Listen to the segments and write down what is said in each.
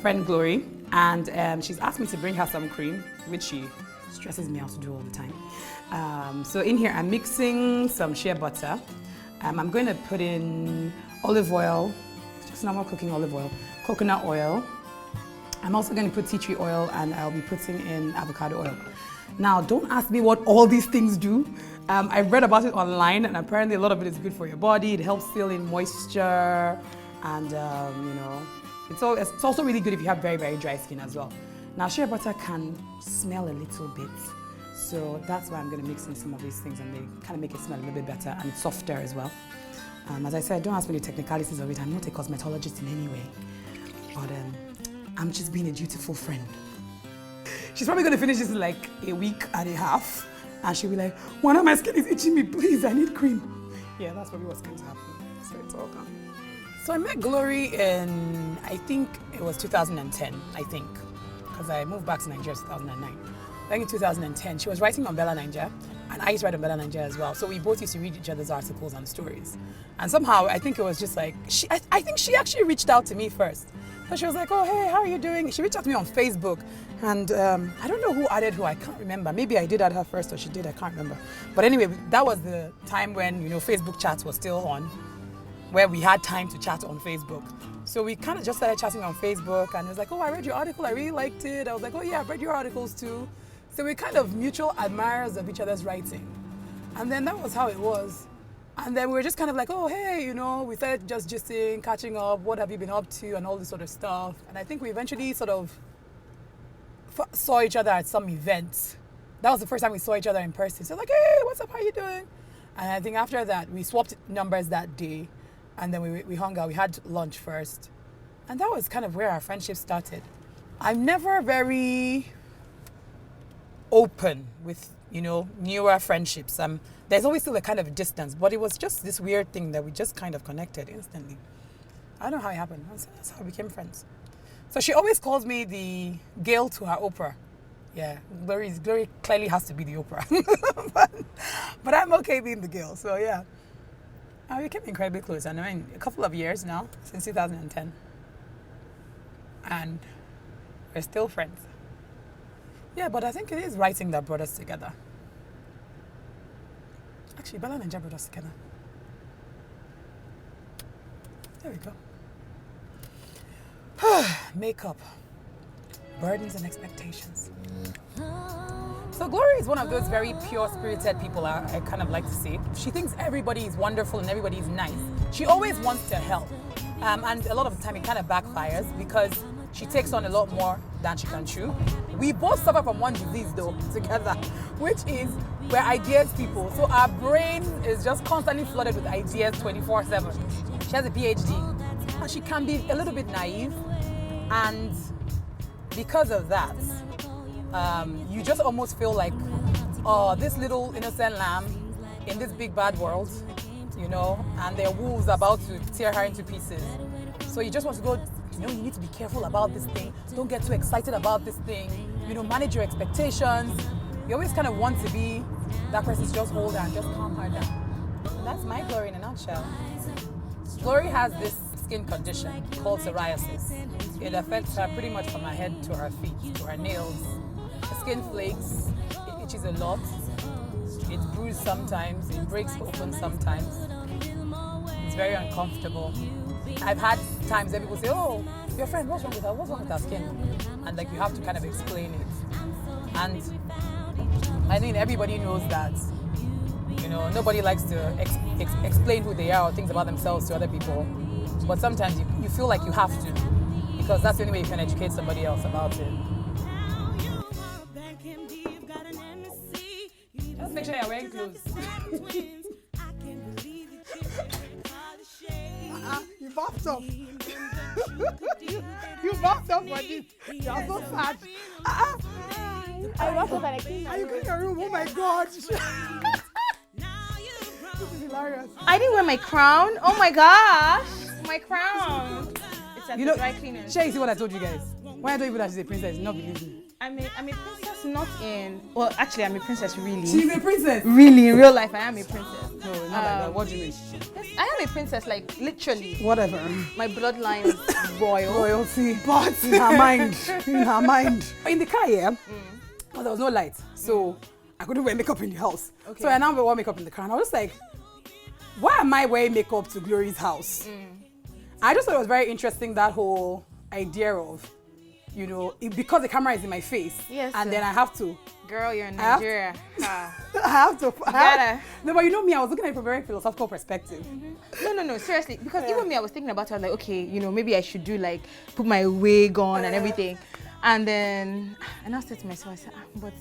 friend Glory, and she's asked me to bring her some cream, which she stresses me out to do all the time. So in here, I'm mixing some shea butter. I'm going to put in olive oil, just normal cooking olive oil, coconut oil. I'm also going to put tea tree oil, and I'll be putting in avocado oil. Now, don't ask me what all these things do. I've read about it online, and apparently a lot of it is good for your body. It helps seal in moisture, and you know, it's also really good if you have very, very dry skin as well. Now, shea butter can smell a little bit, so that's why I'm going to mix in some of these things, and they kind of make it smell a little bit better, and it's softer as well. As I said, don't ask me the technicalities of it. I'm not a cosmetologist in any way, but I'm just being a dutiful friend. She's probably going to finish this in like a week and a half, and she'll be like, "One of my skin is itching me, please, I need cream." Yeah, that's probably what's going to happen. So it's all done. So I met Glory in, I think it was 2010, I think, because I moved back to Nigeria in 2009. I think in 2010, she was writing on Bella Nigeria, and I used to write on Bella Nigeria as well. So we both used to read each other's articles and stories. And somehow, I think it was just like, I think she actually reached out to me first. So she was like, "Oh, hey, how are you doing?" She reached out to me on Facebook, and I don't know who added who, I can't remember. Maybe I did add her first, or she did, I can't remember. But anyway, that was the time when, you know, Facebook chats was still on, where we had time to chat on Facebook. So we kind of just started chatting on Facebook, and it was like, "Oh, I read your article, I really liked it." I was like, "Oh yeah, I've read your articles too." So we're kind of mutual admirers of each other's writing. And then that was how it was. And then we were just kind of like, "Oh, hey, you know," we started just gisting, catching up, what have you been up to, and all this sort of stuff. And I think we eventually sort of saw each other at some event. That was the first time we saw each other in person. So like, "Hey, what's up, how you doing?" And I think after that, we swapped numbers that day. And then we hung out, we had lunch first. And that was kind of where our friendship started. I'm never very open with, you know, newer friendships. There's always still a kind of distance, but it was just this weird thing that we just kind of connected instantly. I don't know how it happened. That's how we became friends. So she always calls me the Gail to her Oprah. Yeah, Glory clearly has to be the Oprah. but I'm okay being the Gail, so yeah. We became incredibly close, and I mean, a couple of years now, since 2010. And we're still friends. Yeah, but I think it is writing that brought us together. Actually, Bella and Ninja brought us together. There we go. Makeup. Burdens and expectations. So Glory is one of those very pure-spirited people I kind of like to see. She thinks everybody is wonderful and everybody is nice. She always wants to help. And a lot of the time it kind of backfires because she takes on a lot more than she can chew. We both suffer from one disease though, together, which is we're ideas people. So our brain is just constantly flooded with ideas 24/7. She has a PhD, and she can be a little bit naive. And because of that, you just almost feel like, oh, this little innocent lamb in this big bad world, you know, and there are wolves about to tear her into pieces. So you just want to go, you know, you need to be careful about this thing. Don't get too excited about this thing. You know, manage your expectations. You always kind of want to be that person's just hold her and just calm her down. So that's my Glory in a nutshell. Glory has this skin condition called psoriasis. It affects her pretty much from her head to her feet, to her nails. The skin flakes, it itches a lot, it's bruised sometimes, it breaks open sometimes. It's very uncomfortable. I've had times that people say, "Oh, your friend, what's wrong with her? What's wrong with her skin?" And like you have to kind of explain it. And I think everybody knows that, you know, nobody likes to explain who they are or things about themselves to other people. But sometimes you feel like you have to, because that's the only way you can educate somebody else about it. Just make sure you're wearing clothes. You buffed up. You buffed up for this. You're so sad. I buffed up and I cleaned my room. Are you cleaning your room? Oh my God. This is hilarious. I didn't wear my crown. Oh my gosh. My crown. It's at the dry cleaners. Shay, see what I told you guys? Why I don't even that she's a princess? Not believe me. I'm a princess, not in. Well, actually, I'm a princess, really. She's a princess. Really, in real life, I am a princess. No, not like that. What do you mean? I am a princess, like literally. Whatever. My bloodline is royal. Royalty. But in her mind. In her mind. In the car, yeah, well, there was no light. So I couldn't wear makeup in the house. Okay. So I now wear makeup in the car. And I was just like, why am I wearing makeup to Glory's house? I just thought it was very interesting, that whole idea of, you know, because the camera is in my face. Yes. And then I have to. Girl, you're in Nigeria. I have to. No, but you know me, I was looking at it from a very philosophical perspective. No, seriously. Because even me, I was thinking about it. I was like, okay, you know, maybe I should do like, put my wig on and everything. And then, and I said to myself, I said, but,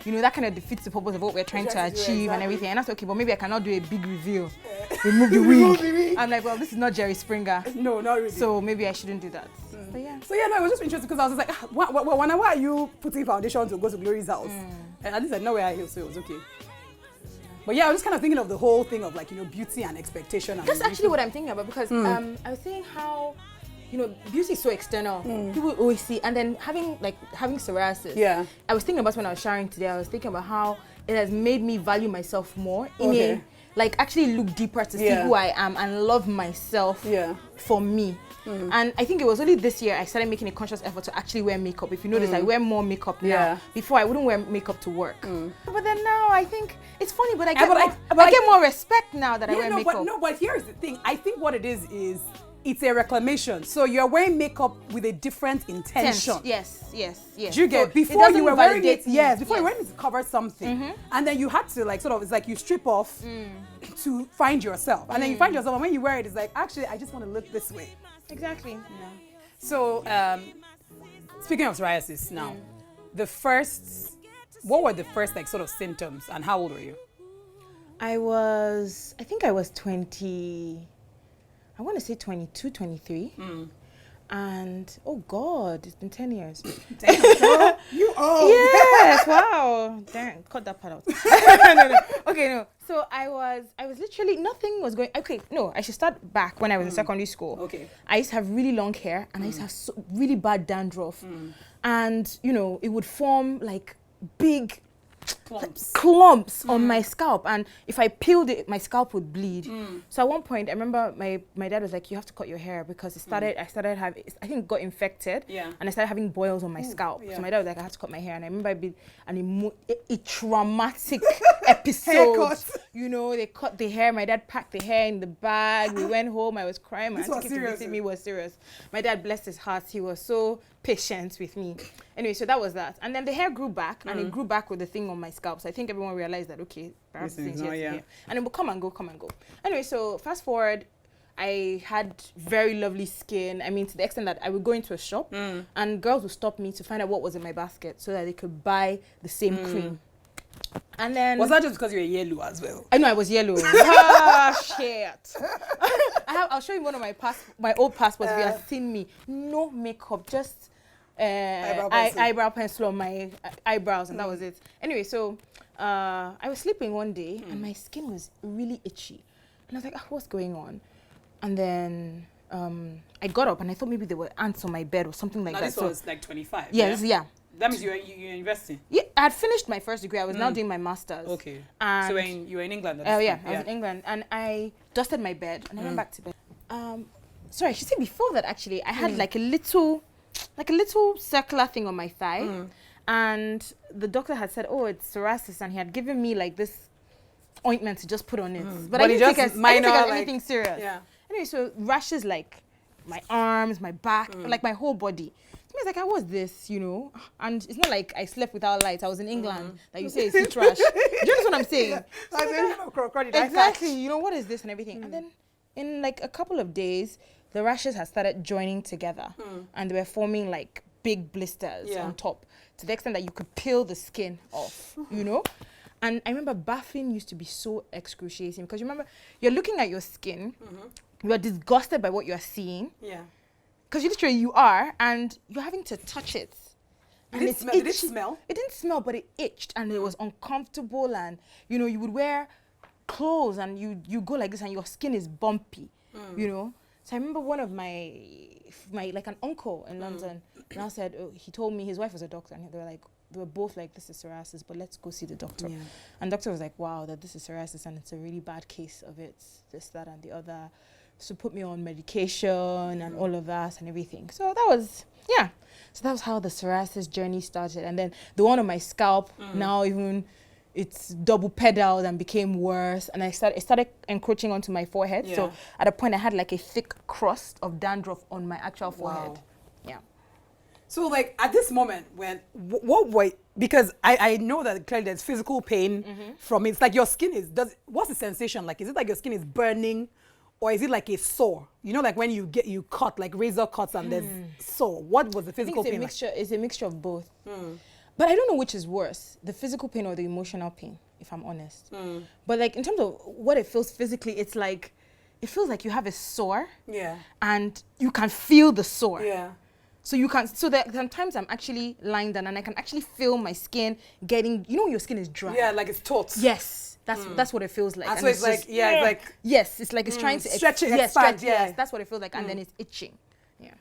you know, that kind of defeats the purpose of what we're trying to achieve and everything. And I said, okay, but maybe I cannot do a big reveal. Remove the wig. I'm like, well, this is not Jerry Springer. No, not really. So maybe I shouldn't do that. But yeah. So yeah, no, it was just interesting because I was just like, why are you putting foundation to go to Glory's house? And at least I know where I heal, so it was okay. But yeah, I was just kind of thinking of the whole thing of like, you know, beauty and expectation. And that's actually what I'm thinking about, because I was saying how, you know, beauty is so external. People always see, and then having psoriasis. Yeah. I was thinking about when I was showering today, I was thinking about how it has made me value myself more in a, like actually look deeper to see who I am and love myself for me. And I think it was only this year I started making a conscious effort to actually wear makeup. If you notice, I wear more makeup now. Before I wouldn't wear makeup to work. But then now I think it's funny, but I get more respect now that I wear makeup. But here's the thing. I think what it is it's a reclamation. So you're wearing makeup with a different intention. Yes. Do you get? So before you were wearing it, before you were wearing it to cover something, and then you had to like sort of, it's like you strip off to find yourself, and then you find yourself, and when you wear it, it's like, actually, I just want to look this way. Exactly. Yeah. So speaking of psoriasis now, what were the first like sort of symptoms, and how old were you? I think I was 20. I want to say 22, 23. And oh God, it's been 10 years. Damn, girl, you old. Yes, wow. Damn, cut that part out. No. Okay, no. So I was literally, nothing was going, okay, no, I should start back when I was in secondary school. Okay. I used to have really long hair, and I used to have really bad dandruff. And, you know, it would form like big clumps on my scalp, and if I peeled it, my scalp would bleed. So at one point, I remember my dad was like, "You have to cut your hair," because I started having, I think it got infected, and I started having boils on my scalp. So my dad was like, "I have to cut my hair," and I remember a traumatic episode. You know, they cut the hair. My dad packed the hair in the bag. We went home. I was crying. My auntie came to visit me. It was serious. My dad, bless his heart, he was so patient with me. Anyway, so that was that. And then the hair grew back, and it grew back with the thing on my scalp. So I think everyone realized that, okay, perhaps things here. And it would come and go. Anyway, so fast forward, I had very lovely skin. I mean, to the extent that I would go into a shop, and girls would stop me to find out what was in my basket so that they could buy the same cream. And then... Was that just because you were yellow as well? I know I was yellow. Ah, shit. I'll show you one of my old passports. If you have seen me. No makeup, just eyebrow pencil on my eyebrows, and that was it. Anyway, so I was sleeping one day, and my skin was really itchy. And I was like, what's going on? And then I got up, and I thought maybe there were ants on my bed or something like that. This was like 25? Yeah. That means you're university? Yeah, I had finished my first degree. I was now doing my master's. Okay. And so you were in England? Oh, yeah, I was in England. And I dusted my bed, and I went back to bed. Sorry, I should say before that, actually, I had like a little circular thing on my thigh. And the doctor had said, oh, it's psoriasis. And he had given me like this ointment to just put on it. But I didn't think it was anything serious. Yeah. Anyway, so rashes like my arms, my back, like my whole body. I was like, what's this, you know? And it's not like I slept without lights. I was in England. Like you say, it's heat rash. Do you understand what I'm saying? So exactly. You know, what is this and everything? And then in like a couple of days, the rashes had started joining together. And they were forming like big blisters on top, to the extent that you could peel the skin off, you know? And I remember bathing used to be so excruciating, because you remember, you're looking at your skin, you are disgusted by what you're seeing. Yeah. Because literally you are, and you're having to touch it. And did it smell? It didn't smell, but it itched, and it was uncomfortable. And you know, you would wear clothes, and you go like this, and your skin is bumpy. You know. So I remember one of my like an uncle in London, and I said, he told me his wife was a doctor, and they were both like, this is psoriasis, but let's go see the doctor. Yeah. And the doctor was like, wow, that this is psoriasis and it's a really bad case of it, this, that, and the other. So put me on medication and all of that and everything. So that was, so that was how the psoriasis journey started. And then the one on my scalp, now even it's double pedaled and became worse. And it started encroaching onto my forehead. Yeah. So at a point I had like a thick crust of dandruff on my actual forehead. Yeah. So like at this moment because I know that clearly there's physical pain from it. It's like your skin what's the sensation like? Is it like your skin is burning? Or is it like a sore? You know, like when you cut, like razor cuts and there's sore. What was the physical pain like? It's a mixture of both. But I don't know which is worse, the physical pain or the emotional pain, if I'm honest. But like in terms of what it feels physically, it feels like you have a sore. Yeah. And you can feel the sore. Yeah. So that sometimes I'm actually lying down and I can actually feel my skin getting, you know, your skin is dry. Yeah, like it's taut. Yes. That's what it feels like. And so it's like, it's like... Yes, it's like it's trying to... Stretching, expand, yes, that's what it feels like. And then it's itching. Yeah.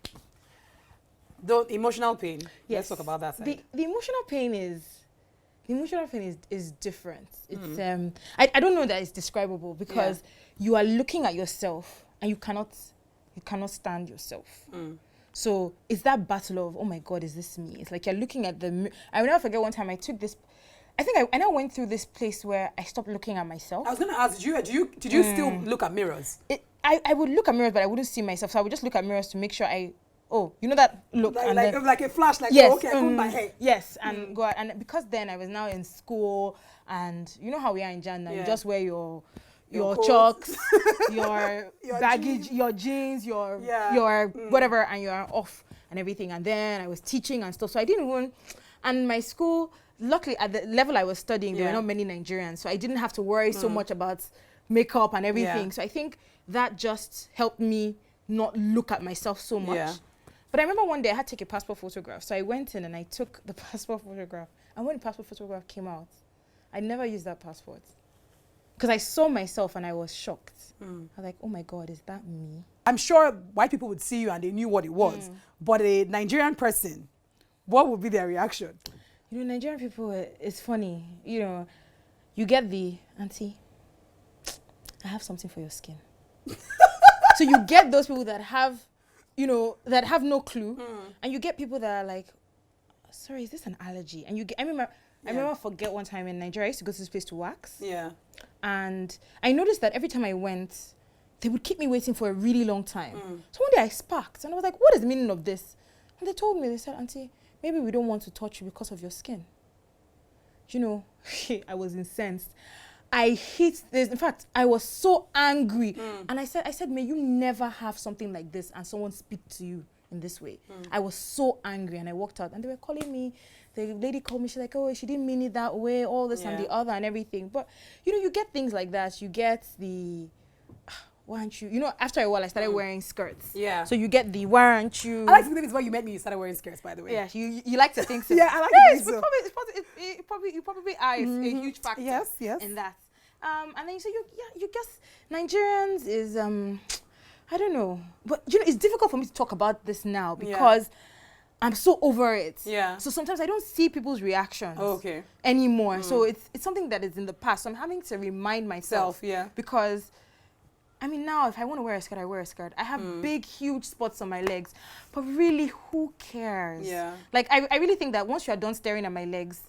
The emotional pain. Yes. Let's talk about that side. The emotional pain is different. It's I don't know that it's describable because you are looking at yourself and you cannot stand yourself. So it's that battle of, oh my God, is this me? It's like you're looking at I will never forget one time I took this... I think I went through this place where I stopped looking at myself. I was going to ask, did you still look at mirrors? I would look at mirrors, but I wouldn't see myself. So I would just look at mirrors to make sure you know that look. Like a flash, like, yes, okay, I comb my hair. Yes, and go out. And because then I was now in school, and you know how we are in Jan now, you just wear your chalks, your baggage, your jeans, your whatever, and you are off and everything. And then I was teaching and stuff. So I didn't even, and my school, luckily at the level I was studying, there were not many Nigerians. So I didn't have to worry so much about makeup and everything. Yeah. So I think that just helped me not look at myself so much. Yeah. But I remember one day I had to take a passport photograph. So I went in and I took the passport photograph. And when the passport photograph came out, I never used that passport. Because I saw myself and I was shocked. I was like, oh my God, is that me? I'm sure white people would see you and they knew what it was. But a Nigerian person, what would be their reaction? You know, Nigerian people, it's funny. You know, you get the, auntie, I have something for your skin. So you get those people that have, you know, that have no clue. And you get people that are like, sorry, is this an allergy? And you get, I remember forget one time in Nigeria, I used to go to this place to wax. Yeah. And I noticed that every time I went, they would keep me waiting for a really long time. So one day I sparked and I was like, what is the meaning of this? And they told me, they said, auntie, maybe we don't want to touch you because of your skin. You know, I was incensed. I hate this. In fact, I was so angry. And I said, may you never have something like this and someone speak to you in this way. I was so angry and I walked out and they were calling me. The lady called me, she's like, oh, she didn't mean it that way, all this and the other and everything. But, you know, you get things like that. You get the... why aren't you? You know, after a while, I started wearing skirts. Yeah. So you get the why aren't you? I like to think it's why you met me. You started wearing skirts, by the way. Yeah. You like to think so. Yeah, I like to think so. You probably are a huge factor. Yes. In that. And then you guess Nigerians is I don't know, but you know it's difficult for me to talk about this now because I'm so over it. Yeah. So sometimes I don't see people's reactions. Anymore. So it's something that is in the past. So I'm having to remind myself. Because. I mean, now, if I want to wear a skirt, I wear a skirt. I have big, huge spots on my legs. But really, who cares? Yeah. Like, I really think that once you're done staring at my legs,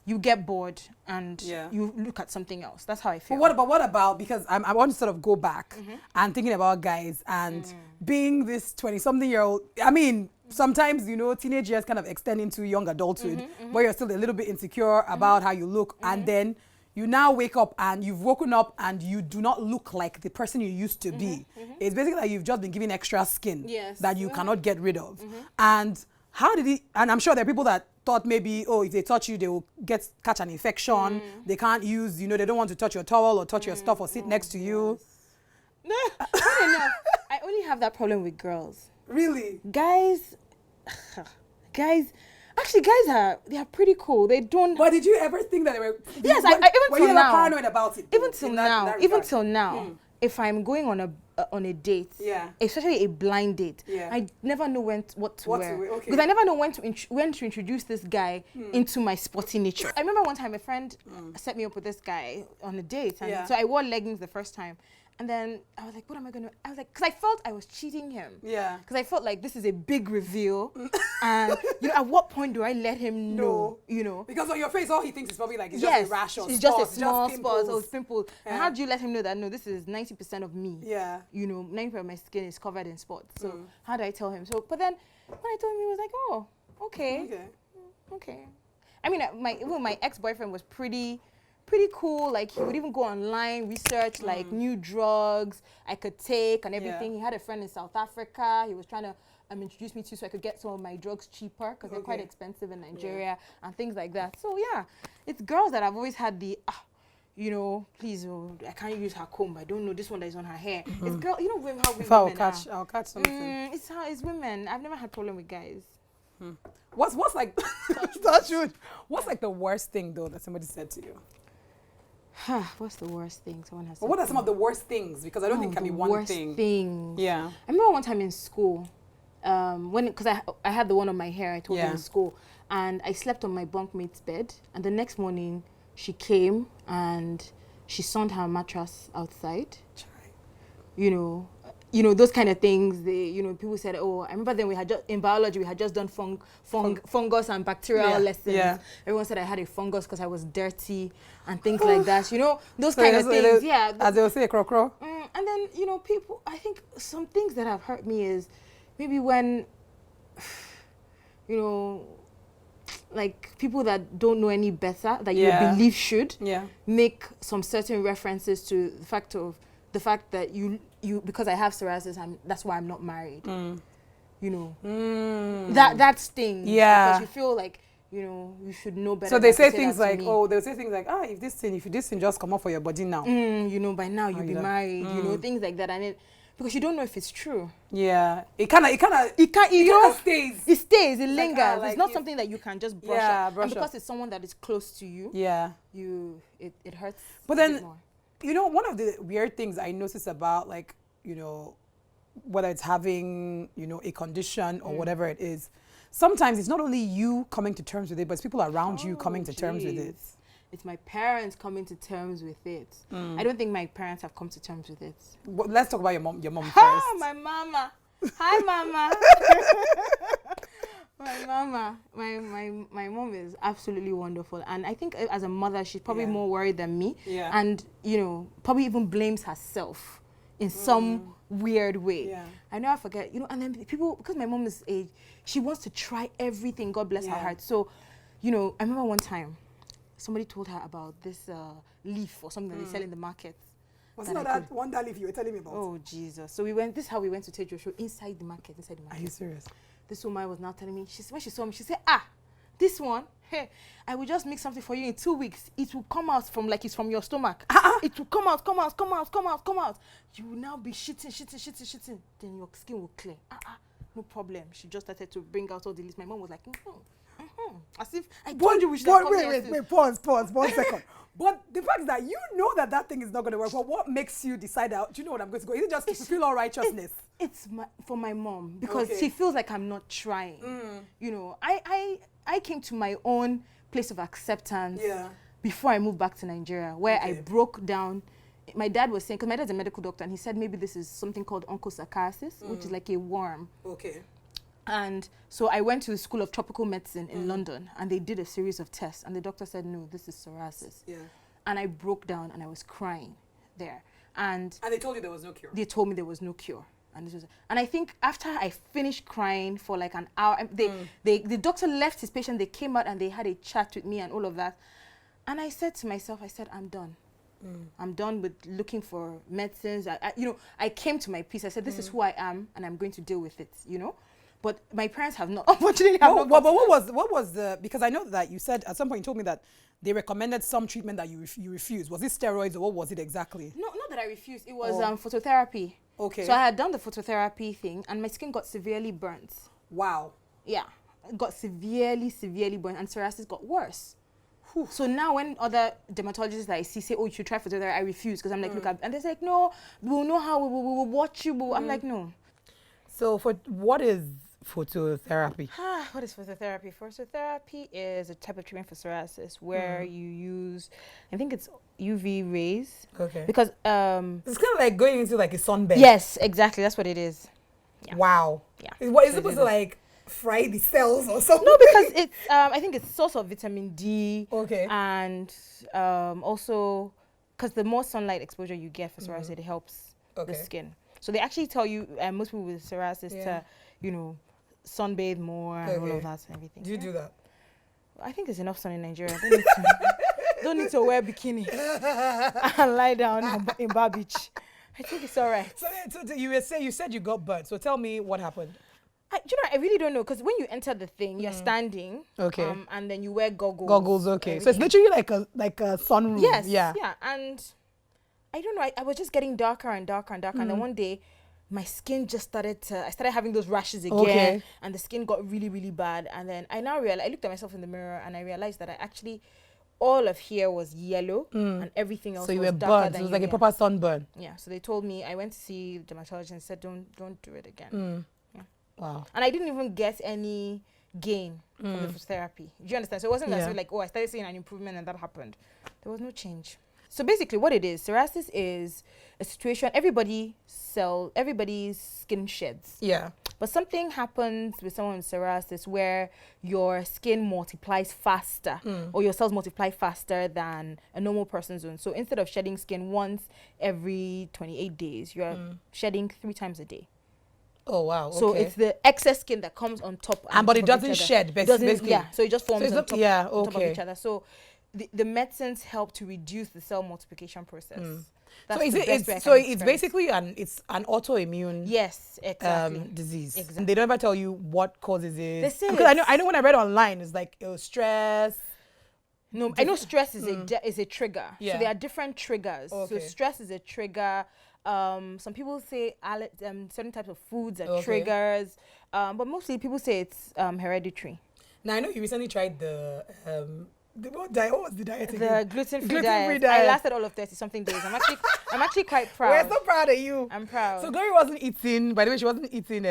you get bored and you look at something else. That's how I feel. But what about, because I want to sort of go back and thinking about guys and being this 20-something-year-old, I mean, sometimes, you know, teenage years kind of extend into young adulthood, where you're still a little bit insecure about how you look. And then you now wake up and you've woken up and you do not look like the person you used to be. It's basically like you've just been given extra skin that you cannot get rid of. And how did it, and I'm sure there are people that thought maybe, oh, if they touch you, they will catch an infection. They can't use, you know, they don't want to touch your towel or touch your stuff or sit next to you. No, funny enough, I only have that problem with girls. Really? Guys, actually, guys they are pretty cool. They don't. But did you ever think that they were? Yes, even till you now. Paranoid about it? Even till now. if I'm going on a date, especially a blind date, I never know what to wear. Because I never know when to introduce this guy into my sporty nature. I remember one time a friend set me up with this guy on a date, and so I wore leggings the first time. And then I was like, what am I gonna? I was like, because I felt I was cheating him. Yeah. Because I felt like this is a big reveal, and at what point do I let him know? Because on your face, all he thinks is probably like it's just a rash or it's just a small spot or pimples. Yeah. And how do you let him know that no, this is 90% of me? Yeah. 90% of my skin is covered in spots. So how do I tell him? So, but then when I told him, he was like, oh, okay. I mean, my ex-boyfriend was pretty cool. Like, he would even go online, research like new drugs I could take and everything. He had a friend in South Africa. He was trying to introduce me to so I could get some of my drugs cheaper because they're quite expensive in Nigeria and things like that. So yeah, it's girls that I've always had the please, I can't use her comb. I don't know this one that is on her hair. It's girl, women, how women I'll catch something. It's women. I've never had problem with guys. What's like what's like the worst thing though that somebody said to you? What's the worst thing someone has said? But what are some of the worst things? Because I don't think it can be one thing. Worst things. Yeah. I remember one time in school, because I had the one on my hair, I told her in school, and I slept on my bunkmate's bed, and the next morning she came and she sunned her mattress outside. Those kind of things. People said, oh, I remember then in biology we had just done fungus and bacterial lessons. Yeah. Everyone said I had a fungus because I was dirty and things like that. Those kind of things. Yeah. As they will say, crow. And then people. I think some things that have hurt me is maybe when like people that don't know any better that you believe should make some certain references to the fact that you because I have psoriasis, that's why I'm not married. That stings. Yeah. Because you feel like you should know better. So they say things like, they'll say things like, if this thing just come up for your body now. By now you'll be married. Things like that, and because you don't know if it's true. Yeah. It kind of stays. It stays. It lingers. It's not something that you can just brush up. And because it's someone that is close to you. Yeah. It hurts. But then. One of the weird things I notice about whether it's having, a condition or whatever it is, sometimes it's not only you coming to terms with it, but it's people around you coming to terms with it. It's my parents coming to terms with it. I don't think my parents have come to terms with it. Well, let's talk about your mom first. My mama. Hi, mama. My mama, my mom is absolutely wonderful, and I think as a mother she's probably more worried than me, and probably even blames herself in some weird way. I never forget, and then people, because my mom is she wants to try everything. God bless her heart. So, I remember one time somebody told her about this leaf or something that they sell in the market. Was it not that wonder leaf you were telling me about? Oh Jesus! So this is how we went to Tejo Show inside the market. Are you serious? This woman was now telling me, when she saw me, she said, this one, hey, I will just make something for you in 2 weeks. It will come out from like it's from your stomach. It will come out. You will now be shitting. Then your skin will clear. No problem. She just started to bring out all the list. My mom was like, as if I told you we should have come here. Wait, pause 1 second. But the fact is that that thing is not going to work. But what makes you decide out, do you know what I'm going to go? Is it just to fulfill all righteousness? It's for my mom because she feels like I'm not trying. I came to my own place of acceptance before I moved back to Nigeria, where I broke down. My dad was saying, because my dad's a medical doctor, and he said maybe this is something called onchocerciasis, which is like a worm. Okay. And so I went to the School of Tropical Medicine in London, and they did a series of tests, and the doctor said, no, this is psoriasis. Yeah. And I broke down, and I was crying there. And they told you there was no cure? They told me there was no cure. And I think after I finished crying for like an hour, the doctor left his patient, they came out, and they had a chat with me and all of that. And I said to myself, I'm done. I'm done with looking for medicines. I came to my peace. I said, this is who I am, and I'm going to deal with it, But my parents have not, unfortunately, have not. But what was the, because I know that you said, at some point you told me that they recommended some treatment that you refused. Was it steroids or what was it exactly? No, not that I refused. It was phototherapy. Okay. So I had done the phototherapy thing, and my skin got severely burnt. Wow. Yeah. It got severely burnt, and psoriasis got worse. So now when other dermatologists that I see say, oh, you should try phototherapy, I refuse because I'm like, look, and they're like, no, we'll know how, we will watch you. I'm like, no. So what is phototherapy? What is phototherapy? Phototherapy is a type of treatment for psoriasis where you use, I think it's UV rays. Okay. Because it's kind of like going into like a sunbed. Yes, exactly. That's what it is. Yeah. Wow. Yeah. What is it supposed to like fry the cells or something? No, because it's I think it's source of vitamin D. Okay. And also because the more sunlight exposure you get for psoriasis, it helps the skin. So they actually tell you most people with psoriasis to, you know, sunbathe more and all of that and everything. Do you do that? I think there's enough sun in Nigeria. Don't need to wear bikini and lie down in Bar Beach. I think it's all right. So you said you got burnt. So tell me what happened. I really don't know, because when you enter the thing, you're standing, and then you wear goggles. Goggles, okay. So it's literally like a sunroof. Yes, yeah. And I don't know, I was just getting darker and darker and darker, and then one day, my skin just I started having those rashes again, and the skin got really, really bad. And then I looked at myself in the mirror, and I realized that all of here was yellow, and everything else was darker. So you were burnt. It was like a proper sunburn. Yeah. So they told me, I went to see the dermatologist and said, don't do it again. Wow. And I didn't even get any gain from the phototherapy. Do you understand? So it wasn't as if like, I started seeing an improvement and that happened. There was no change. So basically what it is, psoriasis is a situation, everybody's skin sheds. Yeah. But something happens with someone with psoriasis where your skin multiplies faster or your cells multiply faster than a normal person's own. So instead of shedding skin once every 28 days, you're shedding 3 times a day. Oh, wow. Okay. So it's the excess skin that comes on top. But it doesn't shed, basically. Yeah, so it just forms on top of each other. So the medicines help to reduce the cell multiplication process. That's it's basically an autoimmune disease. Exactly. And they don't ever tell you what causes it. Because I know when I read online, it's like stress. No, I know stress is a trigger. Yeah. So there are different triggers. Okay. So stress is a trigger. Some people say certain types of foods are triggers, but mostly people say it's hereditary. Now I know you recently tried what was the diet again? The gluten-free diet. I lasted all of 30-something days. I'm actually quite proud. We're so proud of you. I'm proud. So Glory wasn't eating. By the way, she wasn't eating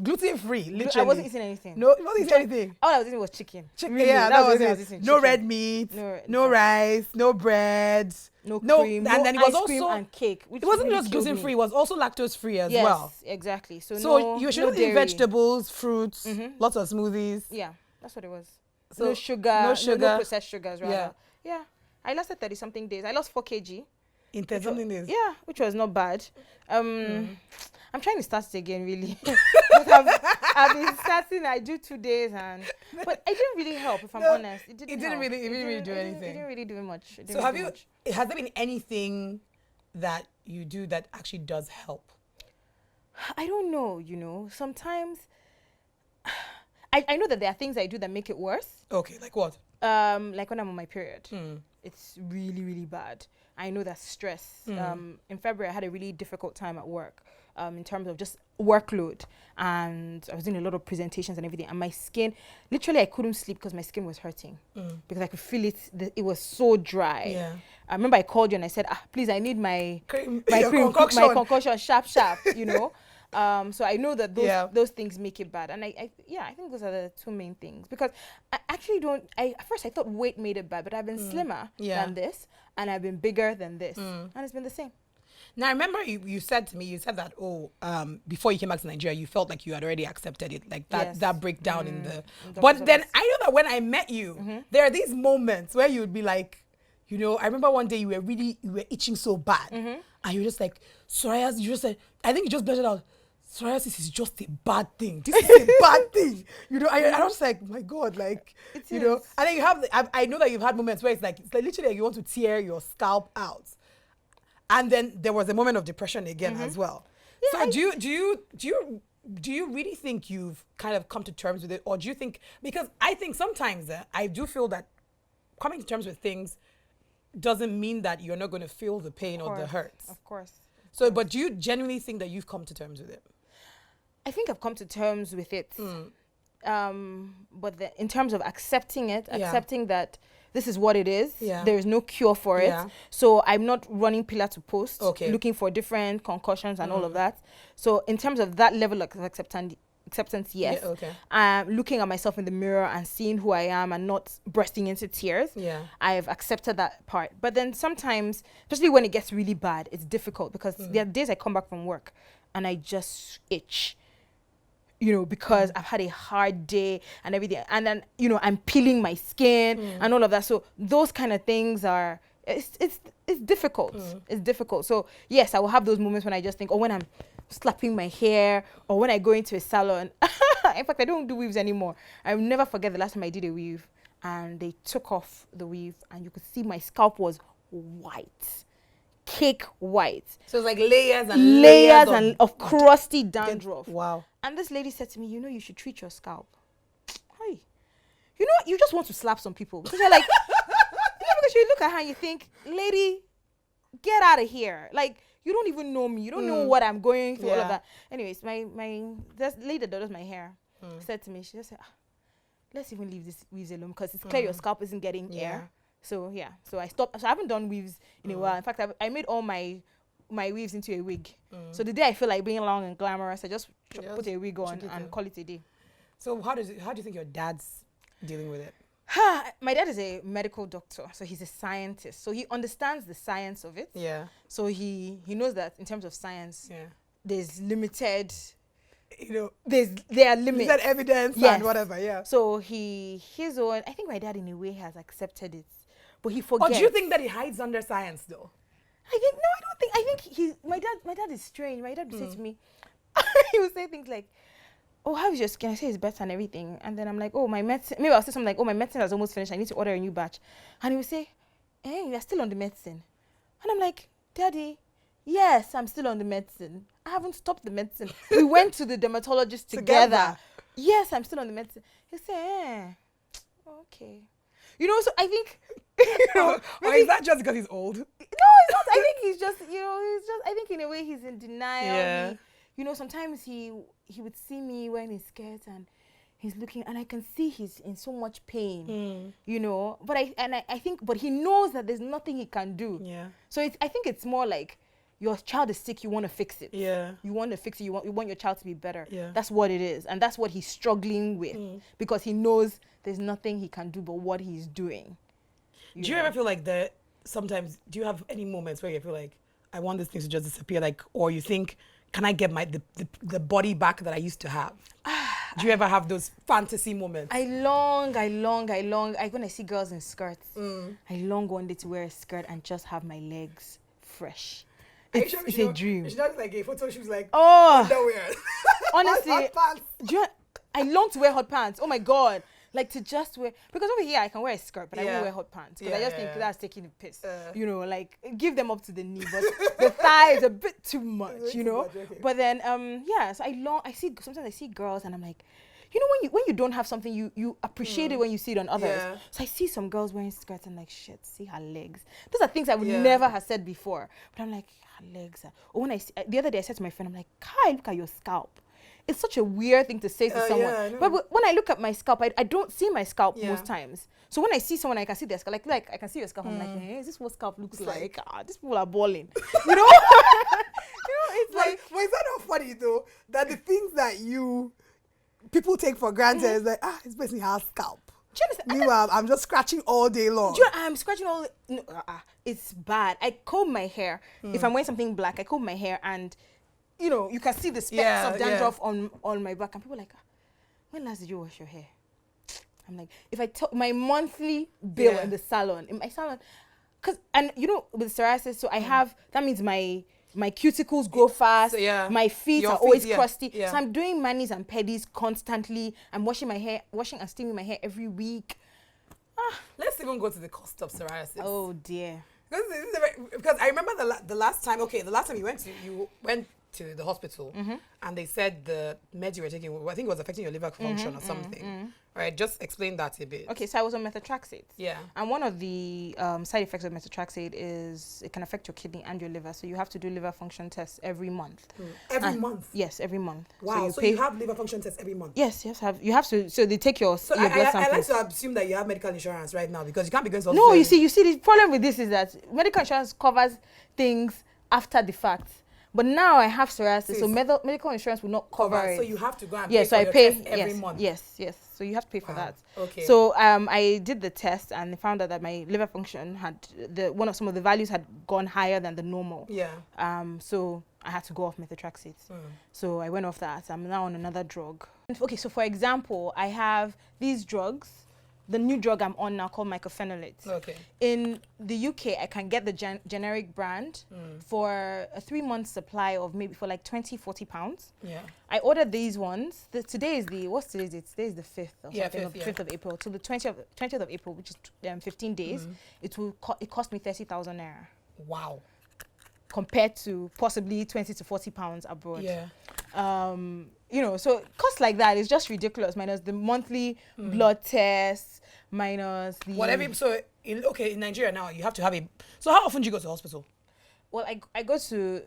gluten-free. Literally, I wasn't eating anything. No, you wasn't eating anything. All I was eating was chicken. Really, yeah, that was it. No red meat. No rice. No bread. No cream. And then it was also cream and cake. It wasn't just gluten-free. It was also lactose-free as well. Yes, exactly. So you should eat vegetables, fruits, lots of smoothies. Yeah, that's what it was. So no sugar, no processed sugars, rather. Yeah. I lasted 30-something days. I lost 4 kg. In 30-something days? Yeah, which was not bad. I'm trying to start it again, really. But I've been starting, I do 2 days, but it didn't really help, if I'm honest. It didn't really do anything. It didn't really do much. So has there been anything that you do that actually does help? I don't know, sometimes I know that there are things I do that make it worse. Okay, like what? Like when I'm on my period. It's really, really bad. I know that's stress. In February, I had a really difficult time at work in terms of just workload. And I was doing a lot of presentations and everything. And my skin, literally, I couldn't sleep because my skin was hurting. Because I could feel it. It was so dry. Yeah. I remember I called you and I said, please, I need my concoction, sharp, so I know that those things make it bad, and I think those are the 2 main things, because I actually at first I thought weight made it bad, but I've been slimmer than this, and I've been bigger than this, and it's been the same. Now I remember you said to me, that before you came back to Nigeria, you felt like you had already accepted it, like that breakdown in the. But then I know that when I met you, there are these moments where you would be like, I remember one day you were itching so bad, and you were just like, psoriasis. You just said, I think you just blurted out, psoriasis is just a bad thing. This is a bad thing. I was like, my God, like, and then you have, I know that you've had moments where it's like literally like you want to tear your scalp out. And then there was a moment of depression again as well. Yeah, so do you really think you've kind of come to terms with it? Or do you think, because I think sometimes I do feel that coming to terms with things doesn't mean that you're not going to feel the pain or the hurts. Of course. So, but do you genuinely think that you've come to terms with it? I think I've come to terms with it. But in terms of accepting it, accepting that this is what it is. Yeah. There is no cure for it. Yeah. So I'm not running pillar to post, Okay. looking for different concussions and all of that. So in terms of that level of acceptance, yes. Yeah, okay. Looking at myself in the mirror and seeing who I am and not bursting into tears. Yeah. I've accepted that part. But then sometimes, especially when it gets really bad, it's difficult because there are days I come back from work and I just itch. You know, because I've had a hard day and everything. And then, you know, I'm peeling my skin and all of that. So those kind of things are, it's difficult. It's difficult. So yes, I will have those moments when I just think, or when I'm slapping my hair, or when I go into a salon. In fact, I don't do weaves anymore. I'll never forget the last time I did a weave and they took off the weave and you could see my scalp was white. Cake white. So it's like layers of crusty dandruff. Wow. And this lady said to me, you know, you should treat your scalp. Hi. You know, you just want to slap some people. Because you're like, because you look at her and you think, lady, get out of here. Like, you don't even know me. You don't know what I'm going through, all of that. Anyways, this lady that does my hair said to me, she just said, let's even leave this weaves alone because it's clear your scalp isn't getting air. So yeah, so I stopped. So I haven't done weaves in a while. In fact, I made all my weaves into a wig. So the day I feel like being long and glamorous, I just put a wig on and call it a day. So how do you think your dad's dealing with it? My dad is a medical doctor, so he's a scientist. So he understands the science of it. Yeah. So he knows that in terms of science, there's limited. You know, there are limits. Limited evidence and whatever. Yeah. So his own. I think my dad in a way has accepted it. But he forgets. Or do you think that he hides under science though? I don't think. I think my dad is strange. My dad would say to me, he would say things like, oh, how is your skin? I say it's better and everything. And then I'm like, oh, my medicine. Maybe I'll say something like, oh, my medicine has almost finished. I need to order a new batch. And he would say, you're still on the medicine. And I'm like, Daddy, yes, I'm still on the medicine. I haven't stopped the medicine. We went to the dermatologist together. Yes, I'm still on the medicine. He said, okay. You know, so I think, or is that just because he's old? No, it's not. I think he's just, I think in a way he's in denial. Yeah. Sometimes he would see me wearing his skirt and he's looking and I can see he's in so much pain, but I think he knows that there's nothing he can do. Yeah. So I think it's more like your child is sick, you want to fix it. Yeah. You want to fix it, you want your child to be better. Yeah. That's what it is. And that's what he's struggling with because he knows there's nothing he can do but what he's doing. Do you ever feel like that sometimes, do you have any moments where you feel like, I want this thing to just disappear, like, or you think, can I get the body back that I used to have? Do you ever have those fantasy moments? I long. When I see girls in skirts, I long one day to wear a skirt and just have my legs fresh. It's a dream. She does like a photo. She was like, underwear. Honestly, hot pants. I long to wear hot pants. Oh my God. Like to just wear, because over here I can wear a skirt, but I won't wear hot pants. Because I just think that's taking the piss. Like give them up to the knee, but the thigh is a bit too much, Okay. But then, so sometimes I see girls and I'm like, when you don't have something, you appreciate it when you see it on others. Yeah. So I see some girls wearing skirts and like, shit, see her legs. Those are things I would never have said before. But I'm like, her legs. Or when the other day I said to my friend, I'm like, Kai, look at your scalp. It's such a weird thing to say to someone. Yeah, but when I look at my scalp, I don't see my scalp most times. So when I see someone, I can see their scalp. Like I can see your scalp. I'm like, hey, is this what scalp looks like? These people are balling. It's like. But is that not funny though? That the things that people take for granted is like, this person has scalp. Do you understand? Meanwhile, I'm just scratching all day long. I'm scratching all. No, it's bad. I comb my hair. If I'm wearing something black, I comb my hair and. You can see the specks of dandruff on my back. And people are like, when last did you wash your hair? I'm like, if I tell my monthly bill in my salon, with psoriasis, so I have, that means my cuticles grow fast, so my feet are always crusty. Yeah. So I'm doing manis and pedis constantly. I'm washing and steaming my hair every week. Let's even go to the cost of psoriasis. Oh dear. Because I remember the last time you went to the hospital and they said the meds you were taking, I think it was affecting your liver function or something, All right, just explain that a bit. Okay, so I was on methotrexate. Yeah. And one of the side effects of methotrexate is it can affect your kidney and your liver. So you have to do liver function tests every month. Every month? Yes, every month. Wow, so you have liver function tests every month? Yes, you have to. So they take your blood samples. I like to assume that you have medical insurance right now because you can't be going to No, you see, the problem with this is that medical insurance covers things after the fact. But now I have psoriasis, so medical insurance will not cover it. So you have to go and pay for your test every month. Yes. So you have to pay for that. Okay. So I did the test and they found out that my liver function had some of the values had gone higher than the normal. Yeah. So I had to go off methotrexate. So I went off that. I'm now on another drug. Okay, so for example, I have these drugs. The new drug I'm on now called mycophenolate. Okay. In the UK, I can get the generic brand for a 3-month supply of maybe for like 20-40 pounds. Yeah. I ordered these ones. Today is the, what's today's date? Today is the 5th or something, 5th of April. So the 20th of April, which is 15 days, it cost me 30,000 naira. Wow. Compared to possibly 20 to 40 pounds abroad. Yeah. You know, so costs like that is just ridiculous, minus the monthly blood tests, minus the... Whatever, so, in Nigeria now, you have to have a... So how often do you go to the hospital? Well, I go to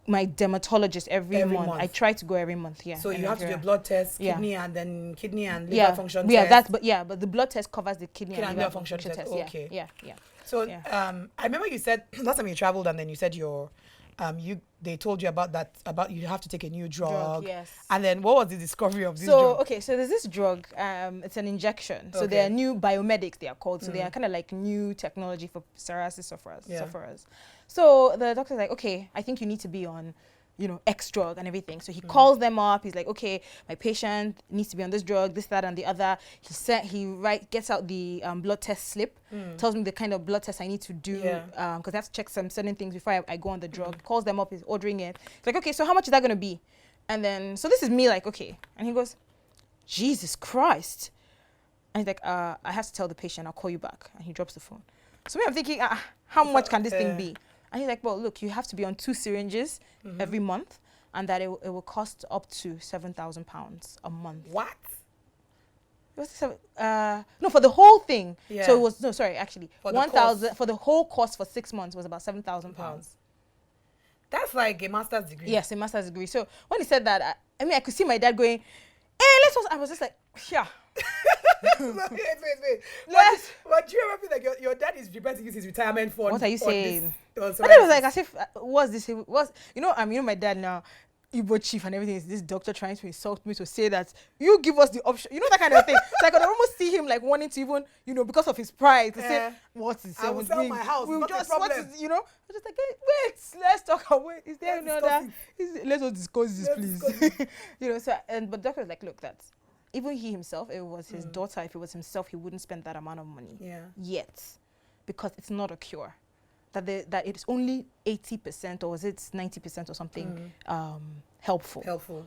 my dermatologist every month. I try to go every month, yeah. So you have to do a blood test, kidney and liver function test. Yeah, but the blood test covers the kidney and liver function test. Okay. Yeah. So I remember you said last time you traveled and then you said they told you about you have to take a new drug. Yes. And then what was the discovery of this drug? Okay, so there's this drug, it's an injection. So they are new biomedics, they are called. So they are kind of like new technology for psoriasis sufferers. So the doctor's like, okay, I think you need to be on, X drug and everything. So he calls them up. He's like, okay, my patient needs to be on this drug, this, that, and the other. He gets out the blood test slip, tells me the kind of blood test I need to do, because I have to check some certain things before I go on the drug. Calls them up, he's ordering it. He's like, okay, so how much is that going to be? And then, so this is me like, okay. And he goes, Jesus Christ. And he's like, I have to tell the patient, I'll call you back. And he drops the phone. So me, I'm thinking, how much can this thing be? And he's like, well, look, you have to be on 2 syringes every month, and that it will cost up to £7,000 a month. What? No, for the whole thing. Yeah. So it was, actually, 1,000 for the whole course for 6 months was about £7,000. That's like a master's degree. Yes, a master's degree. So when he said that, I could see my dad going, hey, I was just like, yeah. wait. But do you ever feel like your dad is prepared to use his retirement fund? What are you saying? But it was like as if what's this? My dad now, Igbo chief and everything is this doctor trying to insult me to say that you give us the option, that kind of thing. So I could almost see him like wanting to even, because of his pride to say, what is I will sell my house. We'll not just, a problem. I'm just like, hey, wait, let's talk. Wait, is there another? Let's discuss this, please. But doctor was like, look, that's. Even he himself, if it was his daughter, if it was himself, he wouldn't spend that amount of money yet, because it's not a cure. That it's only 80% or was it 90% or something helpful.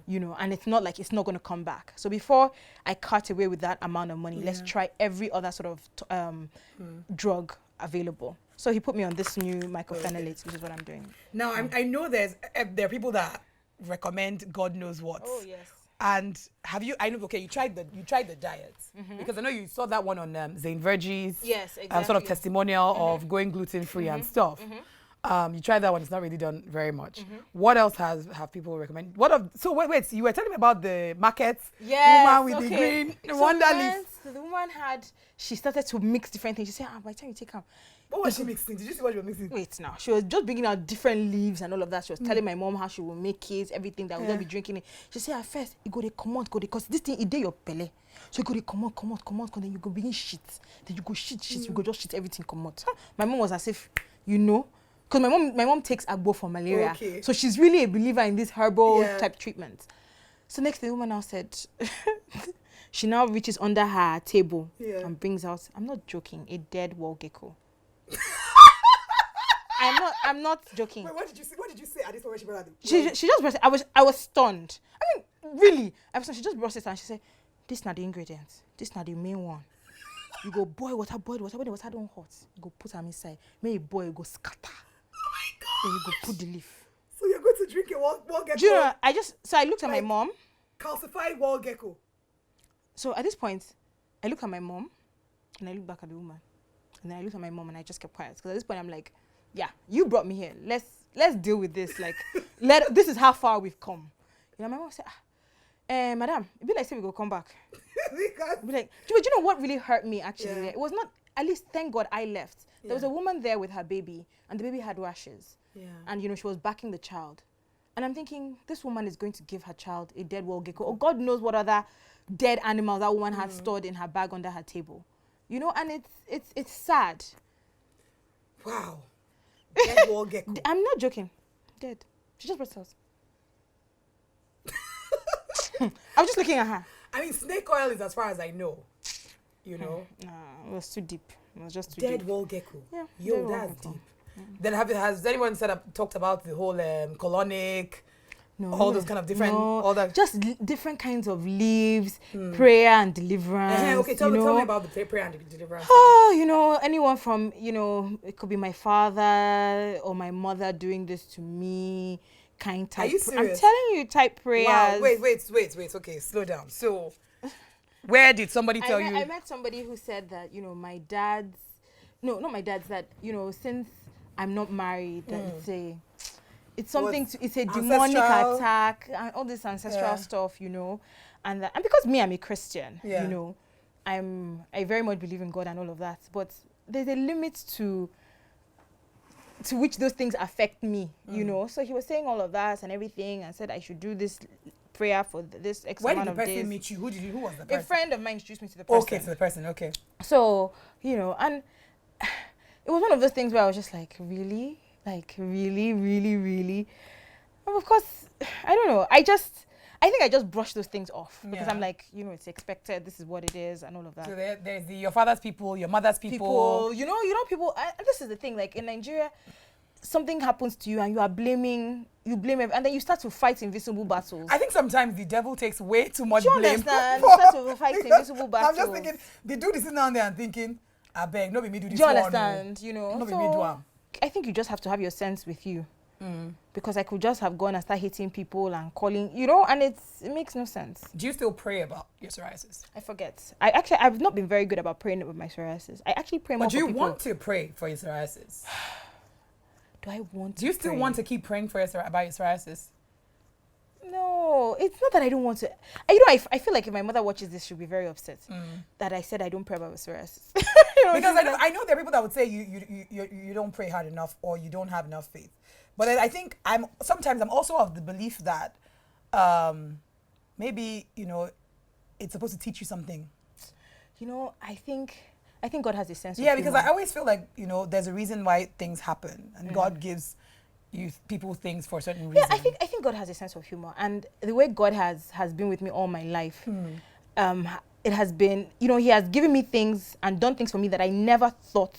And it's not like it's not going to come back. So before I cut away with that amount of money, let's try every other sort of drug available. So he put me on this new mycophenolate, which is what I'm doing. Now I know there are people that recommend God knows what. Oh yes. And you tried the diet because I know you saw that one on Zane Vergie's sort of testimonial of going gluten-free and stuff. You tried that one, it's not really done very much. What else have people recommend? Wait, you were telling me about the market woman with the green wonder leaf. The woman she started to mix different things. She said, by the time you take her. What was she mixing? Did you see what you were mixing? Wait now. She was just bringing out different leaves and all of that. She was telling my mom how she will make it, everything that we'll not be drinking it. She said at first, you go to come out, because this thing, it did your belly. So you go to come out, then you go begin shit. Then you go shit, you go just shit everything come out. My mom was as if, because my mom takes agbo for malaria. Okay. So she's really a believer in this herbal type treatment. So next the woman now said, she now reaches under her table and brings out, I'm not joking, a dead wall gecko. I'm not joking. Wait, what did you say at this moment she brought it? She just brought it. I was stunned. I mean, really. She just brought it and she said, this not the ingredients. This not the main one. You go boil water. When the water don't hot, you go put them inside. When you boil, you go scatter. Oh my God. Then you go put the leaf. So you're going to drink a wall gecko? Do you know, I looked at my mom. Calcified wall gecko. So at this point, I look at my mom, and I look back at the woman, and then I look at my mom, and I just kept quiet. Because at this point, I'm like, yeah, you brought me here. Let's deal with this. Like, this is how far we've come. You know, my mom said, madam, it'd be like say we go come back. Be like, do you know what really hurt me actually? Yeah. It was not, at least thank God I left. Yeah. There was a woman there with her baby, and the baby had rashes. Yeah. And you know, she was backing the child. And I'm thinking, this woman is going to give her child a dead wall gecko, or God knows what other dead animals that woman had stored in her bag under her table. You know, and it's sad. Wow. Dead wall gecko. I'm not joking. Dead. She just brought it out. I was just looking at her. I mean, snake oil is as far as I know. You know? Nah, it was too deep. It was just too dead deep. Wall gecko. Yeah. Yo, that's deep. Then has anyone talked about the whole colonic, all those kind of different, all that? Just different kinds of leaves, prayer and deliverance. Okay, tell me about the prayer and deliverance. Oh, you know, anyone from, you know, it could be my father or my mother doing this to me, kind type. Are you serious? I'm telling you, type prayers. Wow, wait. Okay, slow down. So, where did somebody tell you? I met somebody who said that, you know, not my dad's, that, you know, since I'm not married, that it's something it's a demonic attack and all this ancestral stuff, you know, and because I'm a Christian, you know, I very much believe in God and all of that, but there's a limit to which those things affect me, you know. So he was saying all of that and everything, and said I should do this prayer for this X amount of days. Where did the person meet you? Who was the person? A friend of mine introduced me to the person. Okay, to the person. Okay. So, you know, and it was one of those things where I was just like, really? Like, really, really, really? And of course, I don't know. I think I just brushed those things off because I'm like, you know, it's expected. This is what it is and all of that. So there's your father's people, your mother's people. You know, people, this is the thing, like in Nigeria, something happens to you and you blame everyone, and then you start to fight invisible battles. I think sometimes the devil takes way too much blame. Do you understand? You start to fight invisible battles. I'm just thinking, they do this down there and thinking, I beg, no be me do this. Do you understand? You know, no be me do am. I think you just have to have your sense with you. Because I could just have gone and start hitting people and calling, you know, and it makes no sense. Do you still pray about your psoriasis? I forget. I've not been very good about praying about my psoriasis. I actually pray more for people. But do you want to pray for your psoriasis? Do I want to Do you still want to keep praying for about your psoriasis? No, it's not that I don't want to. You know, I feel like if my mother watches this, she'll be very upset that I said I don't pray about psoriasis. You know, because I know there are people that would say you don't pray hard enough or you don't have enough faith. But I think sometimes I'm also of the belief that maybe, you know, it's supposed to teach you something. You know, I think God has a sense of humor. Because I always feel like, you know, there's a reason why things happen, and God gives people things for a certain reason. Yeah, I think God has a sense of humor, and the way God has been with me all my life, it has been, you know, he has given me things and done things for me that I never thought.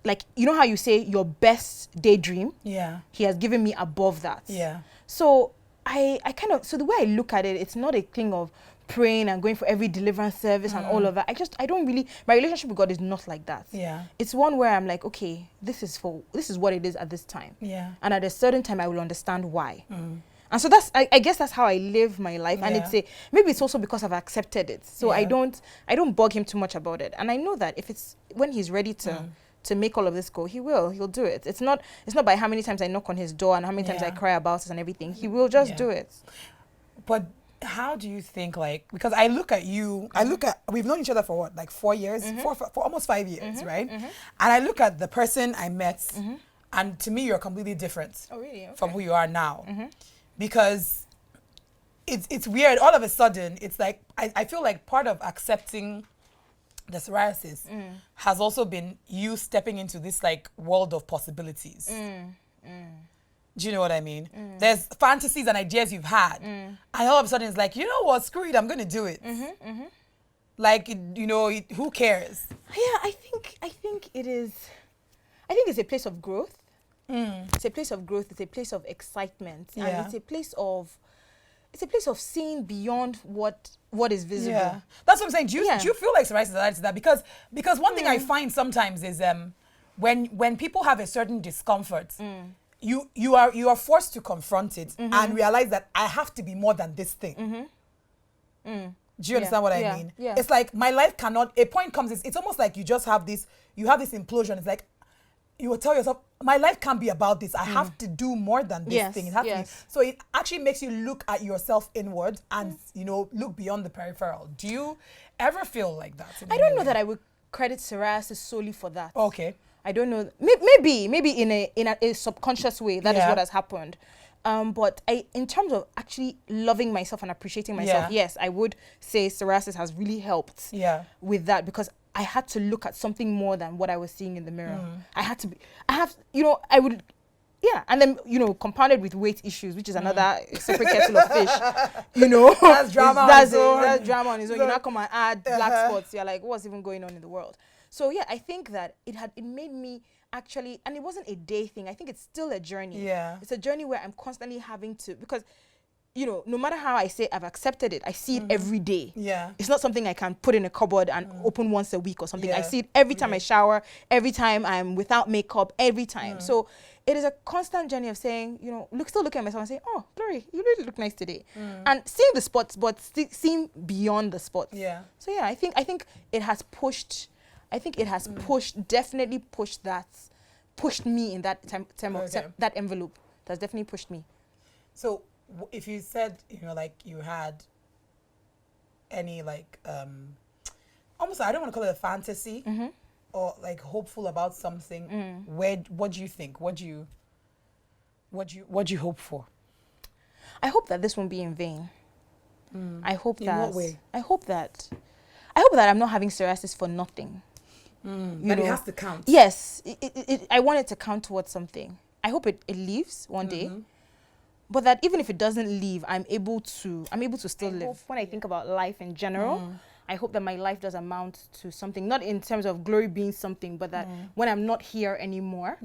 Like, you know how you say your best daydream? Yeah. He has given me above that. Yeah. So I so the way I look at it, it's not a thing of praying and going for every deliverance service and all of that. I don't really, my relationship with God is not like that. Yeah. It's one where I'm like, okay, this is what it is at this time. Yeah. And at a certain time I will understand why. And so I guess that's how I live my life. And maybe it's also because I've accepted it. So I don't bug him too much about it. And I know that when he's ready to make all of this go, he'll do it. It's not by how many times I knock on his door and how many times I cry about it and everything. He will just do it. But how do you think, like, because I look at you, we've known each other for what, like 4 years, for almost 5 years, right? And I look at the person I met, and to me, you're completely different from who you are now. Because it's weird. All of a sudden, it's like, I feel like part of accepting the psoriasis has also been you stepping into this like world of possibilities. Do you know what I mean? There's fantasies and ideas you've had, and all of a sudden it's like, you know what, screw it, I'm gonna do it. Like, you know, who cares? Yeah, I think it is. I think it's a place of growth. It's a place of growth. It's a place of excitement, and it's a place of seeing beyond what is visible. Yeah. That's what I'm saying. Do you feel like psoriasis is related to that? Because one thing I find sometimes is when people have a certain discomfort, you are forced to confront it and realize that I have to be more than this thing. Do you understand what I mean? Yeah. It's like my life cannot, a point comes, it's almost like you just have this, implosion. It's like, you will tell yourself, my life can't be about this. I have to do more than this thing. It has to be. So it actually makes you look at yourself inward and, look beyond the peripheral. Do you ever feel like that? I don't know that I would credit psoriasis solely for that. Okay. I don't know. Maybe in a subconscious way, that is what has happened. But in terms of actually loving myself and appreciating myself, yes, I would say psoriasis has really helped with that, because I had to look at something more than what I was seeing in the mirror. And then, compounded with weight issues, which is another separate kettle of fish, That's drama that's drama on its own. You now come and add black spots. You're like, what's even going on in the world? So yeah, I think that it made me actually, and it wasn't a day thing. I think it's still a journey. Yeah. It's a journey where I'm constantly having to, because, no matter how I say I've accepted it, I see it every day. Yeah. It's not something I can put in a cupboard and open once a week or something. I see it every time I shower, every time I'm without makeup, every time. So it is a constant journey of saying, still looking at myself and saying, oh, Glory, you really look nice today. And seeing the spots, but seeing beyond the spots. Yeah. So yeah, I think it has pushed, definitely pushed me in that term of that envelope. That's definitely pushed me. So if you said, like you had any almost, I don't want to call it a fantasy or like hopeful about something, what do you think? What do you hope for? I hope that this won't be in vain. I hope that. In what way? I hope that I'm not having psoriasis for nothing. But it has to count. Yes, I want it to count towards something. I hope it leaves one day, but that even if it doesn't leave, I'm able to still live. When I think about life in general, I hope that my life does amount to something, not in terms of Glory being something, but that when I'm not here anymore,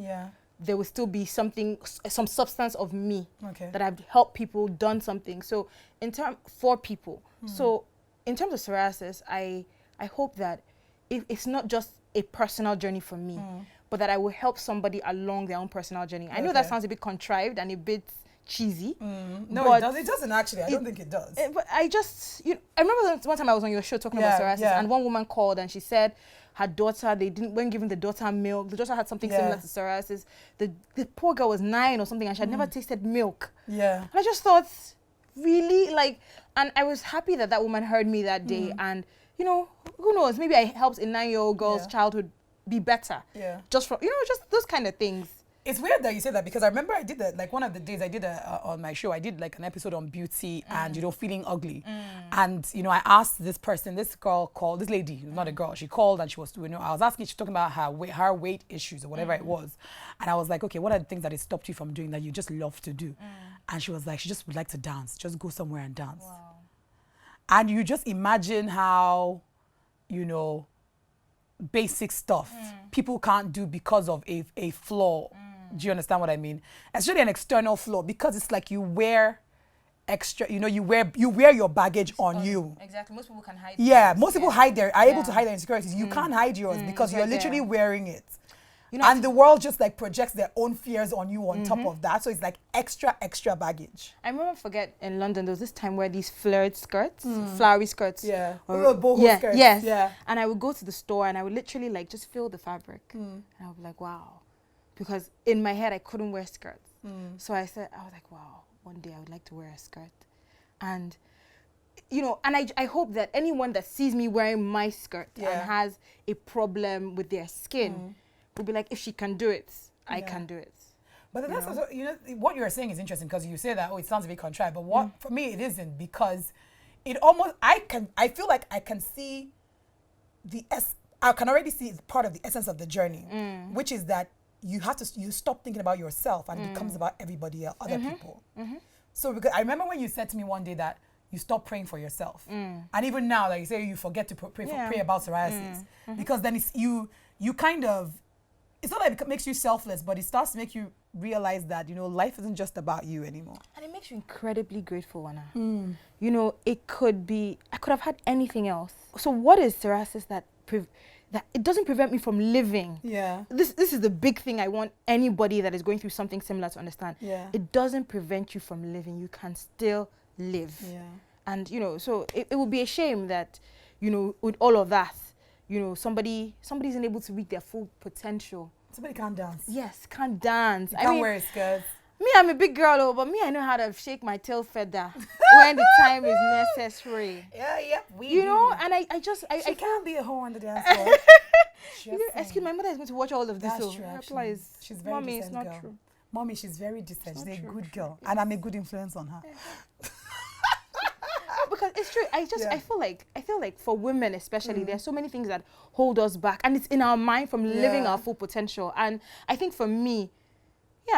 there will still be something, some substance of me that I've helped people, done something. So for people. So in terms of psoriasis, I hope that it's not just a personal journey for me, but that I will help somebody along their own personal journey. I know that sounds a bit contrived and a bit cheesy. No, it doesn't. It doesn't actually. I don't think it does. But I just, I remember one time I was on your show talking about psoriasis, and one woman called and she said her daughter, when giving the daughter milk, the daughter had something similar to psoriasis. The poor girl was 9 or something, and she had never tasted milk. Yeah. And I just thought, really? And I was happy that woman heard me that day, and who knows, maybe I helped a 9-year-old girl's childhood be better. Yeah. Just from, just those kind of things. It's weird that you say that, because I remember I did that, like one of the days I did on my show, I did like an episode on beauty and, feeling ugly. And, I asked this girl called, this lady, not a girl, she called and she was, I was asking, she was talking about her weight issues or whatever it was. And I was like, okay, what are the things that it stopped you from doing that you just love to do? And she was like, she just would like to dance, just go somewhere and dance. Wow. And you just imagine how, basic stuff people can't do because of a flaw. Do you understand what I mean? Especially an external flaw, because it's like you wear extra, you wear your baggage on you. Exactly. Most people can hide. Yeah, most people are able to hide their insecurities. You can't hide yours because you're literally wearing it. And the world just like projects their own fears on you on top of that. So it's like extra baggage. I remember, in London, there was this time where these flared skirts, flowery skirts. Yeah. Boho skirts. Yes. Yeah. And I would go to the store and I would literally like just feel the fabric. And I would be like, wow. Because in my head, I couldn't wear skirts. So I was like, wow, one day I would like to wear a skirt. And, and I hope that anyone that sees me wearing my skirt and has a problem with their skin will be like, if she can do it, I can do it. But that's also, what you're saying is interesting, because you say that, it sounds a bit contrived, but for me it isn't, because it almost, I feel like I can see I can already see it's part of the essence of the journey, which is that you stop thinking about yourself and it becomes about everybody else, other people. So because I remember when you said to me one day that you stop praying for yourself. And even now, like you say, you forget to pray about psoriasis. Because then it's you kind of, it's not like it makes you selfless, but it starts to make you realize that, life isn't just about you anymore. And it makes you incredibly grateful, Wana. It could be, I could have had anything else. So what is psoriasis that it doesn't prevent me from living? Yeah. This is the big thing I want anybody that is going through something similar to understand. Yeah. It doesn't prevent you from living. You can still live. Yeah. And, you know, so it would be a shame that, you know, with all of that, you know, somebody isn't able to reach their full potential. Somebody can't dance. Yes, can't dance. You can't wear skirts. Me, I'm a big girl, but me, I know how to shake my tail feather when the time is necessary. Yeah, you know, and I she can't be a hoe on the dance floor. Excuse my mother is going to watch all of this. That's true. She's very Mommy, decent it's not girl. true. Mommy, she's very decent. She's a good girl, and I'm a good influence on her. Because it's true. I feel like for women especially, there are so many things that hold us back, and it's in our mind from living our full potential. And I think for me,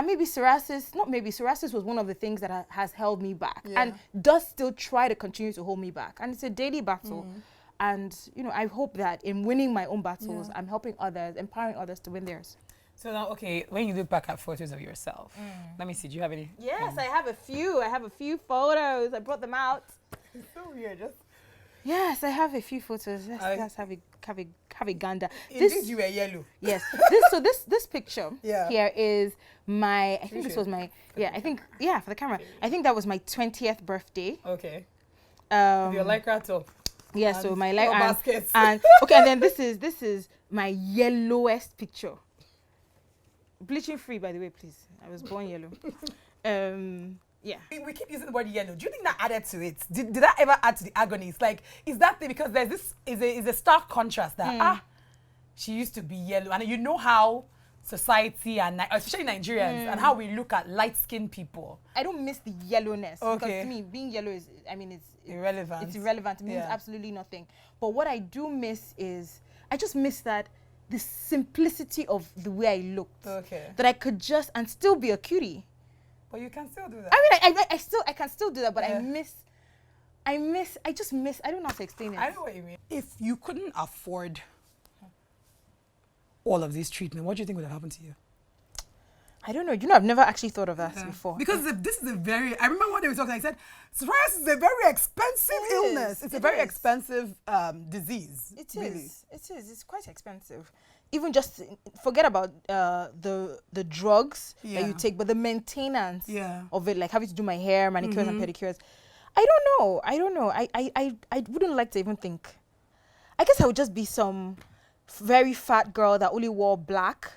maybe psoriasis was one of the things that has held me back and does still try to continue to hold me back. And it's a daily battle. And, you know, I hope that in winning my own battles, I'm helping others, empowering others to win theirs. So now, okay, when you look back at photos of yourself, let me see, do you have any? Yes, I have a few. I have a few photos. I brought them out. It's so weird. Yes, I have a few photos. Let's have a gander. Indeed, you were yellow. Yes. This picture here is my. I think this was my. Yeah, I think for the camera. I think that was my 20th birthday. Okay. Your lycra top. Yeah. So my lycra baskets. And okay, and then this is my yellowest picture. Bleaching free, by the way, please. I was born yellow. Yeah. We keep using the word yellow. Do you think that added to it? Did that ever add to the agony? It's like, is that thing, because there's this is a stark contrast that she used to be yellow, and you know how society and especially Nigerians and how we look at light-skinned people. I don't miss the yellowness because Okay. to me being yellow is it's Irrelevant. It's irrelevant. It means absolutely nothing. But what I do miss is I just miss that the simplicity of the way I looked. Okay. That I could just and still be a cutie. But you can still do that. I mean, I can still do that, but I just miss, I don't know how to explain it. I know what you mean. If you couldn't afford all of this treatment, what do you think would have happened to you? I don't know. You know, I've never actually thought of that before. Because this is I remember one day we talked, I said, psoriasis is a very expensive illness. It's a very expensive disease. It really. is. It is. It's quite expensive. Even just forget about the drugs that you take, but the maintenance of it, like having to do my hair, manicures and pedicures. I don't know. I wouldn't like to even think. I guess I would just be some very fat girl that only wore black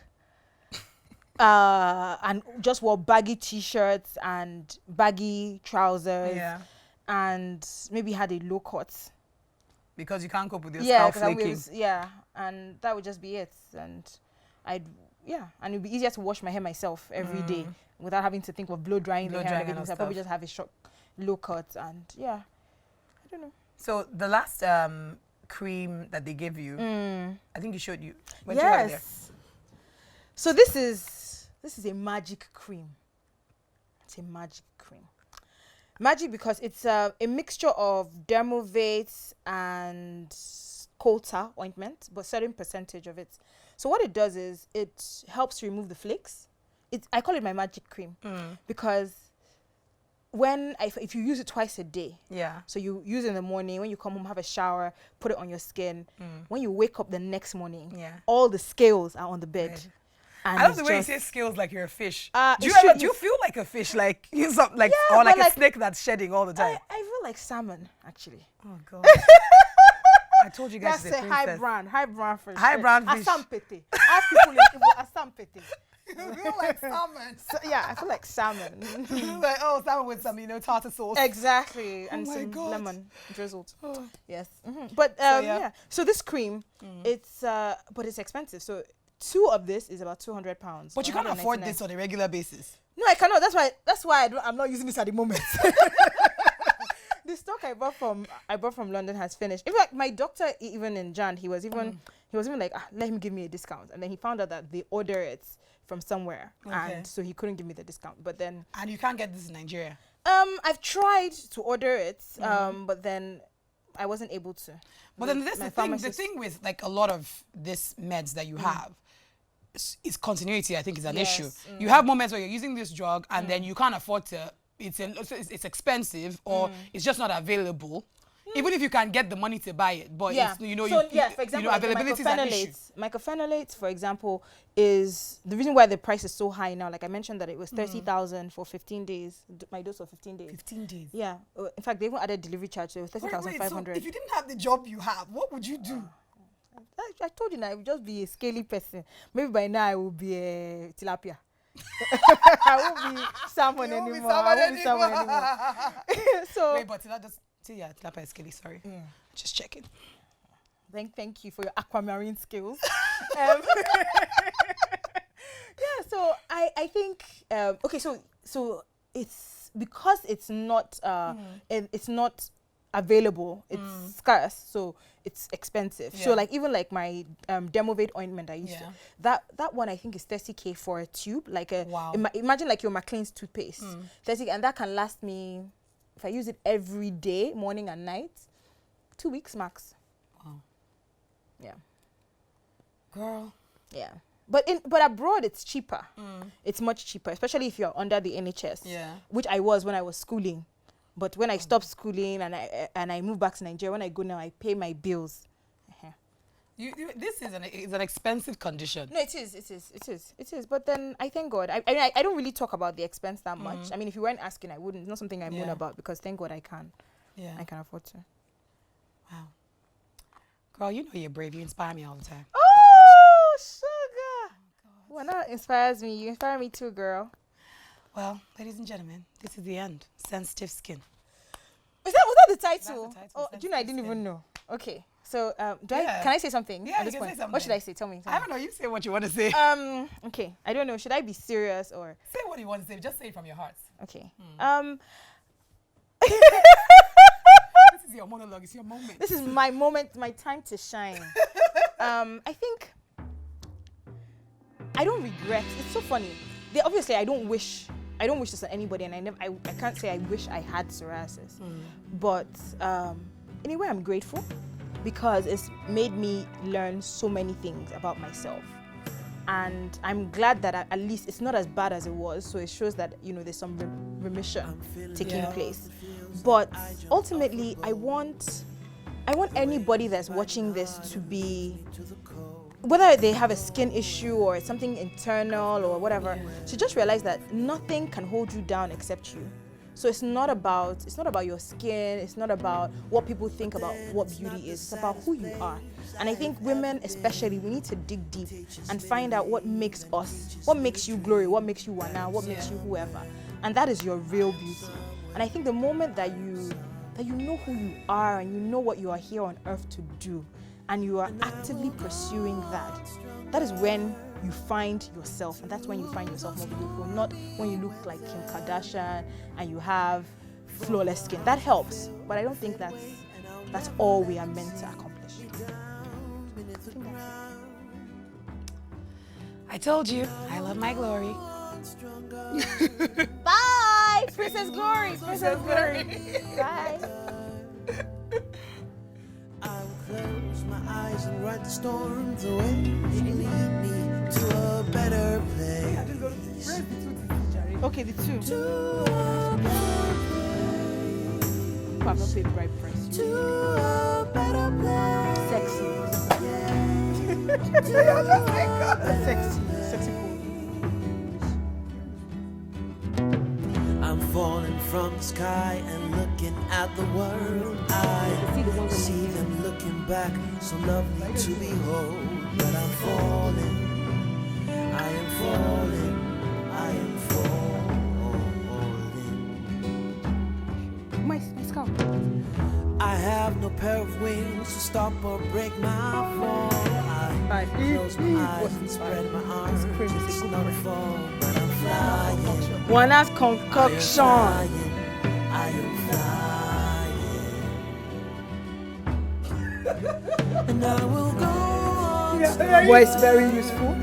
and just wore baggy t-shirts and baggy trousers and maybe had a low cut. Because you can't cope with your scalp flaking. And that would just be it. And and it'd be easier to wash my hair myself every day without having to think of blow drying the hair and everything. So I'd probably just have a short low cut and I don't know. So the last cream that they gave you, I think you showed you. Yes. So this is a magic cream. It's a magic cream. Magic because it's a mixture of Dermovate and coal tar ointment, but certain percentage of it. So what it does is it helps remove the flakes. I call it my magic cream because if you use it twice a day, so you use it in the morning, when you come home, have a shower, put it on your skin. When you wake up the next morning, all the scales are on the bed. And I love the way you say scales like you're a fish. Do you feel like a fish, like or like a snake that's shedding all the time? I feel like salmon, actually. Oh God. I told you guys that's a high brand fish. High brand fish. Asampete. Ask people in Igbo, asampete. You feel like salmon. So, I feel like salmon. Like, salmon with some, tartar sauce. Exactly. And some lemon drizzled. Oh. Yes. But so this cream, it's but it's expensive. So 2 of this is about £200. But you can't afford this on a regular basis. No, I cannot. That's why I'm not using this at the moment. The stock I bought from London has finished. In fact, my doctor, even in Jan, he was even like, let him give me a discount. And then he found out that they order it from somewhere, and so he couldn't give me the discount. But then you can't get this in Nigeria. I've tried to order it, but then I wasn't able to. But then the thing with like a lot of this meds that you have. Is continuity, I think, is an issue. You have moments where you're using this drug and then you can't afford to. It's expensive or it's just not available. Even if you can get the money to buy it, but yeah. it's, you know, so, for example, like availability is an issue. Mycophenolates, for example, is the reason why the price is so high now. Like I mentioned that it was 30,000 for 15 days. My dose for 15 days. 15 days. Yeah. In fact, they even added delivery charge, so it was 30,500. So if you didn't have the job you have, what would you do? I told you now, I would just be a scaly person. Maybe by now I will be a tilapia. I won't be salmon anymore. So wait, but tilapia is scaly. Sorry, just checking. Thank you for your aquamarine skills. Yeah, so I think okay, so it's because it's not available, it's scarce, so it's expensive. So like even like my Demovate ointment I used to, that one I think is 30K for a tube, like a imagine like your McLean's toothpaste, 30, and that can last me, if I use it every day, morning and night, 2 weeks max. Wow. Yeah. Girl. Yeah. But abroad it's cheaper. It's much cheaper, especially if you're under the NHS. Yeah. Which I was when I was schooling. But when I stopped schooling and I moved back to Nigeria, when I go now, I pay my bills. This is an expensive condition. No, it is. But then I thank God. I don't really talk about the expense that much. I mean, if you weren't asking, I wouldn't. It's not something I moan about because thank God I can. Yeah. I can afford to. Wow. Girl, you know you're brave. You inspire me all the time. Oh, sugar. Oh, WANA inspires me. You inspire me too, girl. Well, ladies and gentlemen, this is the end. Sensitive skin. Was that the title? That's the title. Oh, do you know, I didn't even know. Okay. So, can I say something? Yeah, you can say something. What should I say? Tell me. I don't know. You say what you want to say. Okay. I don't know. Should I be serious or? Say what you want to say. Just say it from your heart. Okay. This is your monologue. It's your moment. This is my moment, my time to shine. I think I don't regret. It's so funny. Obviously, I don't wish this on anybody, and I can't say I wish I had psoriasis. But in a way, I'm grateful because it's made me learn so many things about myself, and I'm glad that at least it's not as bad as it was. So it shows that there's some remission taking place. But ultimately, I want anybody that's watching this to be, whether they have a skin issue or it's something internal or whatever, to just realize that nothing can hold you down except you. So it's not about your skin, it's not about what people think about what beauty is, it's about who you are. And I think women especially, we need to dig deep and find out what makes us, what makes you Glory, what makes you WANA, what makes you whoever. And that is your real beauty. And I think the moment that you know who you are and you know what you are here on earth to do, and you are actively pursuing that is when you find yourself, and that's when you find yourself more beautiful, not when you look like Kim Kardashian and you have flawless skin. That helps, but I don't think that's all we are meant to accomplish. I told you, I love my Glory. Bye, Princess Glory. Princess Glory. Bye. I'll close my eyes and ride the storms away. Lead me to a better place. Okay, the two. I'm not paid the right price. To a better place. Sexy. Sexy pool. I'm falling from the sky and looking at the world. I see them looking back, so lovely to behold. But I'm falling, I am falling, I am falling. My scalp. I have no pair of wings to stop or break my fall. I close my eyes and spread my arms, just not fall, but I'm flying. WANA's concoction. I am flying. And I will go on. Voice very useful.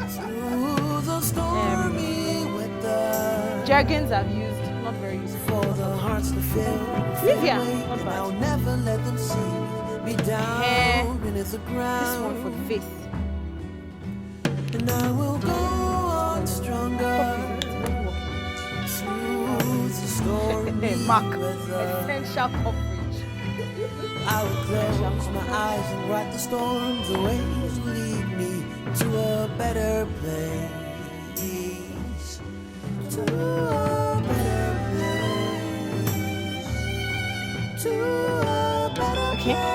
Through the stormy weather. Jargons I've used, not very useful. For the hearts to feel. Livia, not bad. I'll never let them see me down beneath the ground. This one for the face. And I will go on stronger. Through the stormy Mark. weather. Essential coverage. I would close my eyes and ride the storms. The waves will lead me to a better place. To a better place. To a better place.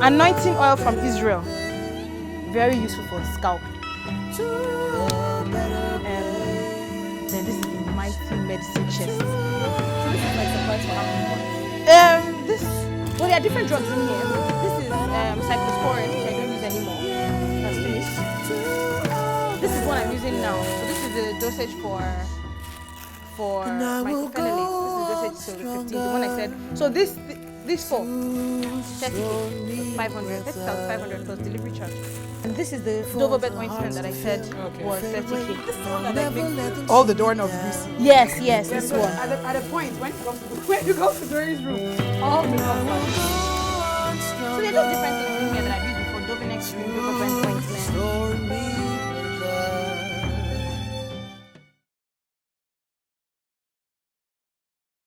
Anointing oil from Israel. Very useful for scalp. Then this is a mighty medicine chest. So this is like supplies for having Well, there are different drugs in here. This is cyclosporin, which I don't use anymore. That's finished. This is what I'm using now. So this is the dosage for mycophenolate. This is dosage to 15. The one I said. So this for 30K, 500. That's 500 plus delivery charge. And this is the Dovabet ointment that I said was 30K. This is the one that I think all the doorknobs greasy. Yes, this one. At a point, when you go to Dory's room, all the knobs are So they're just different things.